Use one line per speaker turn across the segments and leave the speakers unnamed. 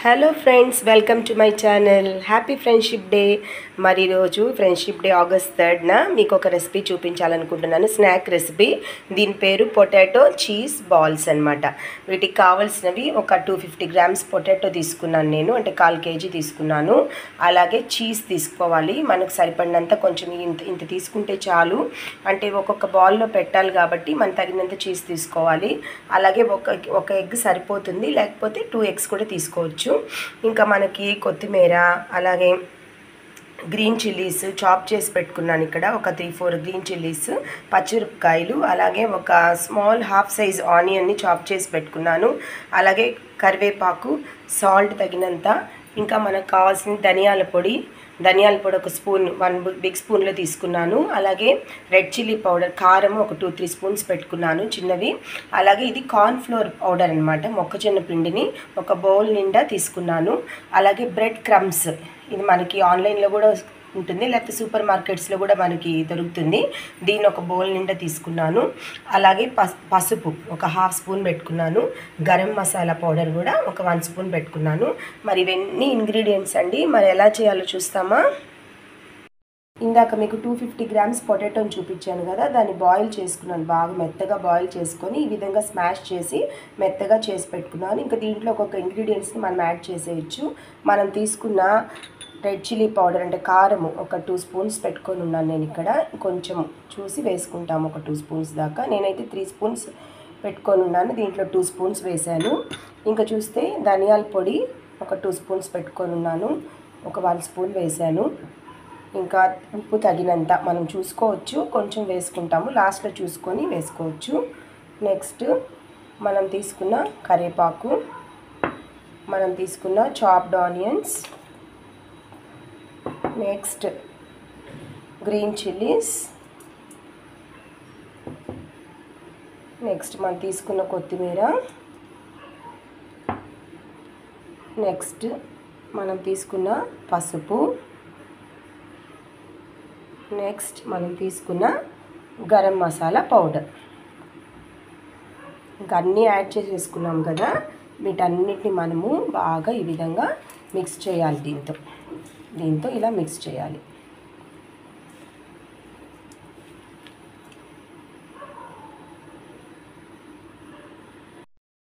Hello friends, welcome to my channel. Happy friendship day. మరి ఈరోజు friendship day August 3న మీకు ఒక రెసిపీ చూపించాలనుకుంటున్నాను. Snack recipe. దీని పేరు పొటాటో చీజ్ బాల్స్ అనమాట. వీటికి కావాల్సినవి ఒక 250 గ్రామ్స్ పొటాటో తీసుకున్నాను నేను, అంటే 1/4 kg తీసుకున్నాను. అలాగే చీజ్ తీసుకోవాలి, మనకు సరిపడినంత. కొంచెం ఇంత తీసుకుంటే చాలు, అంటే ఒక్కొక్క బాల్లో పెట్టాలి కాబట్టి మనం తగినంత చీజ్ తీసుకోవాలి. అలాగే ఒక ఎగ్ సరిపోతుంది, లేకపోతే 2 eggs కూడా తీసుకోవచ్చు. ఇంకా మనకి కొత్తిమీర, అలాగే గ్రీన్ చిల్లీస్ చాప్ చేసి పెట్టుకున్నాను. ఇక్కడ ఒక 3-4 గ్రీన్ చిల్లీస్, పచ్చిమిరపకాయలు, అలాగే ఒక స్మాల్ హాఫ్ సైజ్ ఆనియన్ని చాప్ చేసి పెట్టుకున్నాను. అలాగే కరివేపాకు, సాల్ట్ తగినంత. ఇంకా మనకు కావాల్సిన ధనియాల పొడి ఒక స్పూన్, 1 బిగ్ స్పూన్లో తీసుకున్నాను. అలాగే రెడ్ చిల్లీ పౌడర్, కారం ఒక 2-3 స్పూన్స్ పెట్టుకున్నాను చిన్నవి. అలాగే ఇది కార్న్ ఫ్లోర్ పౌడర్ అనమాట, మొక్కజొన్న పిండిని ఒక బౌల్ నిండా తీసుకున్నాను. అలాగే బ్రెడ్ క్రమ్స్, ఇది మనకి ఆన్లైన్లో కూడా ఉంటుంది, లేకపోతే సూపర్ మార్కెట్స్లో కూడా మనకి దొరుకుతుంది. దీన్ని ఒక బౌల్ నిండా తీసుకున్నాను. అలాగే పసుపు ఒక 1/2 స్పూన్ పెట్టుకున్నాను. గరం మసాలా పౌడర్ కూడా ఒక 1 స్పూన్ పెట్టుకున్నాను. మరి ఇవన్నీ ఇంగ్రీడియంట్స్ అండి. మరి ఎలా చేయాలో చూస్తామా? ఇందాక మీకు 250 గ్రామ్స్ పొటాటోని చూపించాను కదా, దాన్ని బాయిల్ చేసుకున్నాను. బాగా మెత్తగా బాయిల్ చేసుకొని ఈ విధంగా స్మాష్ చేసి మెత్తగా చేసి పెట్టుకున్నాను. ఇంకా దీంట్లో ఒక్కొక్క ఇంగ్రీడియంట్స్ని మనం యాడ్ చేసేయచ్చు. మనం తీసుకున్న రెడ్ చిల్లీ పౌడర్, అంటే కారము ఒక 2 స్పూన్స్ పెట్టుకొని ఉన్నాను నేను. ఇక్కడ కొంచెం చూసి వేసుకుంటాము, ఒక 2 స్పూన్స్ దాకా. నేనైతే 3 స్పూన్స్ పెట్టుకొని ఉన్నాను, దీంట్లో 2 స్పూన్స్ వేసాను. ఇంకా చూస్తే ధనియాల పొడి ఒక 2 స్పూన్స్ పెట్టుకొని ఉన్నాను, ఒక 1 స్పూన్ వేసాను. ఇంకా ఉప్పు తగినంత మనం చూసుకోవచ్చు, కొంచెం వేసుకుంటాము, లాస్ట్లో చూసుకొని వేసుకోవచ్చు. నెక్స్ట్ మనం తీసుకున్న కరివేపాకు, మనం తీసుకున్న chopped onions, next green chillies, next మనం తీసుకున్న కొత్తిమీర, నెక్స్ట్ మనం తీసుకున్న పసుపు, నెక్స్ట్ మనం తీసుకున్న గరం మసాలా పౌడర్. ఇంకా అన్నీ యాడ్ చేసేసుకున్నాం కదా, వీటన్నిటిని మనము బాగా ఈ విధంగా మిక్స్ చేయాలి. దీంతో ఇలా మిక్స్ చేయాలి.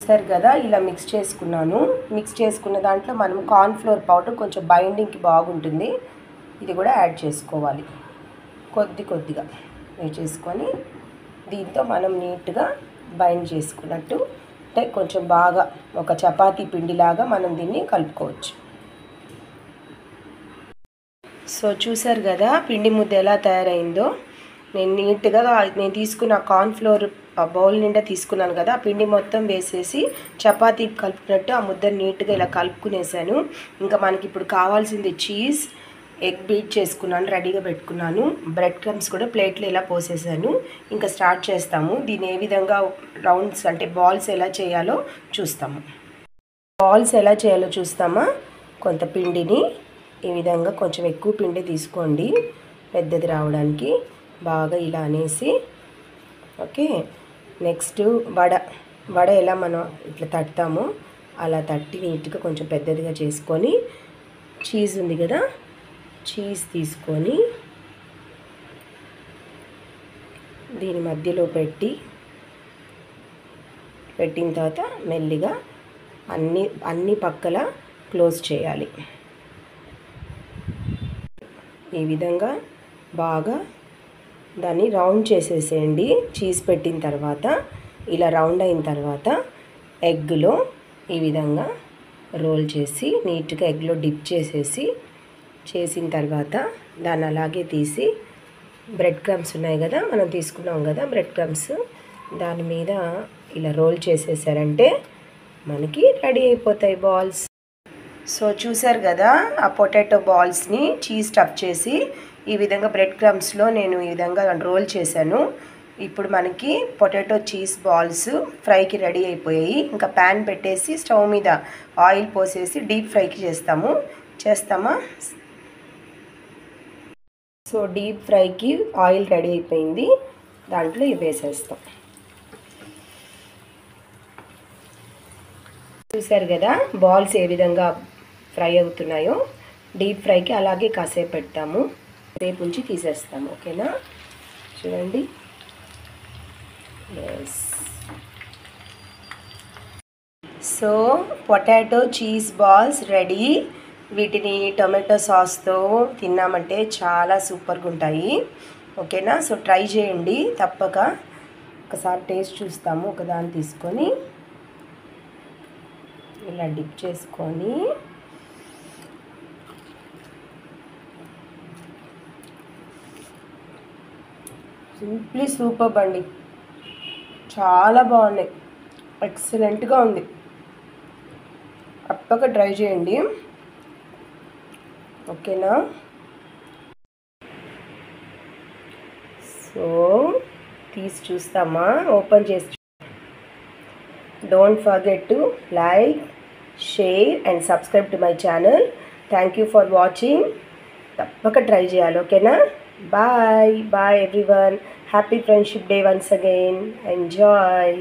సరే కదా, ఇలా మిక్స్ చేసుకున్నాను. మిక్స్ చేసుకున్న దాంట్లో మనం కార్న్ ఫ్లోర్ పౌడర్ కొంచెం బైండింగ్కి బాగుంటుంది, ఇది కూడా యాడ్ చేసుకోవాలి. కొద్దిగా వేసేసుకొని దీంతో మనం నీట్గా బైండ్ చేసుకున్నట్టు, అంటే కొంచెం బాగా ఒక చపాతీ పిండిలాగా మనం దీన్ని కలుపుకోవచ్చు. సో చూసారు కదా పిండి ముద్ద ఎలా తయారైందో. నేను నీట్గా నేను తీసుకున్న కార్న్ ఫ్లోర్ బౌల్ నిండా తీసుకున్నాను కదా, ఆ పిండి మొత్తం వేసేసి చపాతీ కలుపుకున్నట్టు ఆ ముద్దను నీట్గా ఇలా కలుపుకునేసాను. ఇంకా మనకి ఇప్పుడు కావాల్సింది చీజ్, ఎగ్ బీట్ చేసుకున్నాను, రెడీగా పెట్టుకున్నాను. బ్రెడ్ క్రమ్స్ కూడా ప్లేట్లో ఇలా పోసేసాను. ఇంకా స్టార్ట్ చేస్తాము. దీన్ని ఏ విధంగా రౌండ్స్, అంటే బాల్స్ ఎలా చేయాలో చూస్తాము. కొంత పిండిని ఈ విధంగా కొంచెం ఎక్కువ పిండి తీసుకోండి, పెద్దది రావడానికి. బాగా ఇలా అనేసి, ఓకే. నెక్స్ట్ వడ ఎలా మనం ఇట్లా తట్టుతామో అలా తట్టి నీట్గా కొంచెం పెద్దదిగా చేసుకొని, చీజ్ ఉంది కదా, చీజ్ తీసుకొని దీని మధ్యలో పెట్టిన తర్వాత మెల్లిగా అన్ని పక్కల క్లోజ్ చేయాలి. ఈ విధంగా బాగా దాన్ని రౌండ్ చేసేసేయండి. చీజ్ పెట్టిన తర్వాత ఇలా రౌండ్ అయిన తర్వాత ఎగ్లో ఈ విధంగా రోల్ చేసి నీట్గా ఎగ్లో డిప్ చేసిన తర్వాత దాన్ని అలాగే తీసి, బ్రెడ్ క్రమ్స్ ఉన్నాయి కదా, మనం తీసుకున్నాం కదా బ్రెడ్ క్రమ్స్, దాని మీద ఇలా రోల్ చేసేసారంటే మనకి రెడీ అయిపోతాయి బాల్స్. సో చూసారు కదా, ఆ పొటాటో బాల్స్ని చీజ్ స్టఫ్ చేసి ఈ విధంగా బ్రెడ్ క్రమ్స్లో నేను ఈ విధంగా రోల్ చేశాను. ఇప్పుడు మనకి పొటాటో చీజ్ బాల్స్ ఫ్రైకి రెడీ అయిపోయాయి. ఇంకా ప్యాన్ పెట్టేసి స్టవ్ మీద ఆయిల్ పోసేసి డీప్ ఫ్రైకి చేస్తామా? సో డీప్ ఫ్రైకి ఆయిల్ రెడీ అయిపోయింది, దాంట్లో ఇవి వేసేస్తాం. చూసారు కదా బాల్స్ ఏ విధంగా ఫ్రై అవుతున్నాయో. డీప్ ఫ్రైకి అలాగే కాసేపు పెడతాము, రేపు ఉంచి తీసేస్తాము. ఓకేనా, చూడండి. Yes. So potato cheese balls ready. వీటిని టొమాటో సాస్తో తిన్నామంటే చాలా సూపర్గా ఉంటాయి. ఓకేనా, సో ట్రై చేయండి తప్పక. ఒకసారి టేస్ట్ చూస్తాము. ఒకదాన్ని తీసుకొని ఇలా డిప్ చేసుకొని సింప్లీ సూపర్ అండి, చాలా బాగున్నాయి, ఎక్సలెంట్గా ఉంది. తప్పక ట్రై చేయండి. ఓకేనా, సో తీసి చూస్తామా, ఓపెన్ చేసి. Don't forget to like, share and subscribe to my channel. Thank you for watching. తప్పక ట్రై చేయాలి. ఓకేనా, bye bye everyone. Happy friendship day once again. Enjoy.